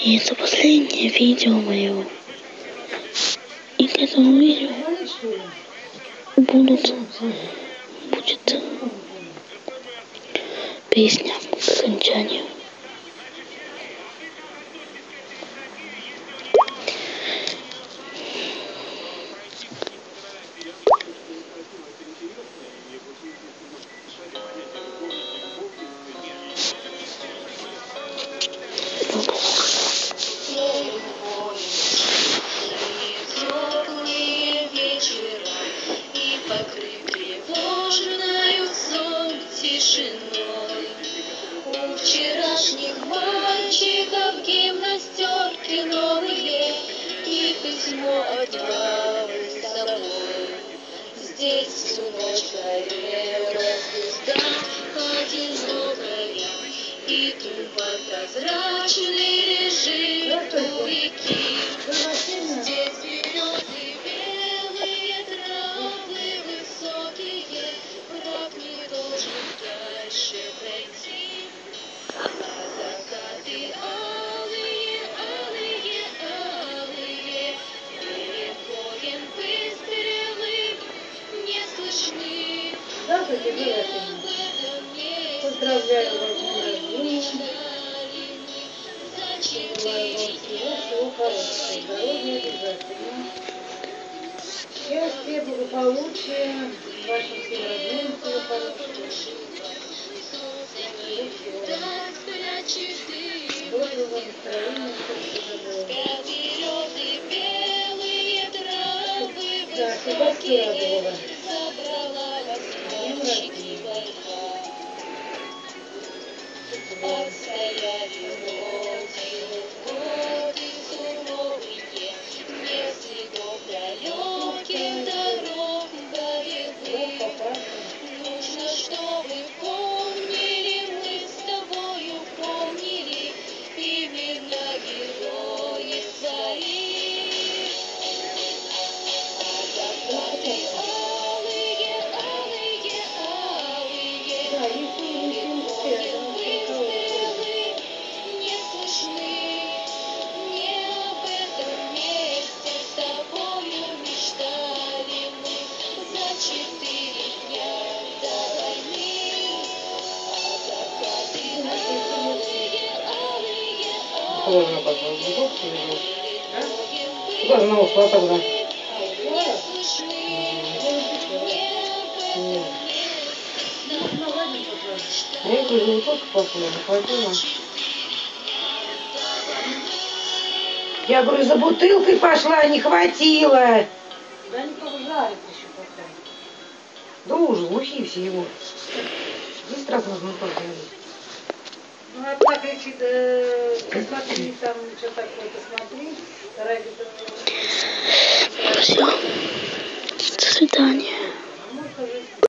И это последнее видео мое. И к этому видео будет песня к окончанию. У вчерашних мальчиков гимнастерки новые и письмо от мамы с собой. Здесь всю ночь горела звезда одинокая, и туман прозрачный лежит у реки. Здесь березы белые, травы высокие, враг не должен дальше пройти. А закаты алые, алые, алые, перед боем выстрелы не слышны. Здравствуйте, поздравляю вас с днем рождения. Желаю вам всего хорошего, здоровья обязательно. Счастья, благополучия, вашим всем родным всего хорошего. Доброго настроения, да, Себастьян Радова. Днем рождения. Нужно, чтобы помнили, мы с тобою помнили имена героев своих. А закаты алые, алые, алые, выстрелы не слышны. Не об этом месте с тобою мечтали мы за 4 дня до войны. А закаты алые, алые, Куда она ушла тогда? не слышны. Не об этом Я говорю, вот только пошла, не хватило. Я говорю, за бутылкой пошла, не хватило. Да они только жарят еще пока. Да ужас, глухие все его. 10 раз нужно только. Ну, одна кричит, посмотри, там что такое, посмотри. Вторая говорит, Все. До свидания.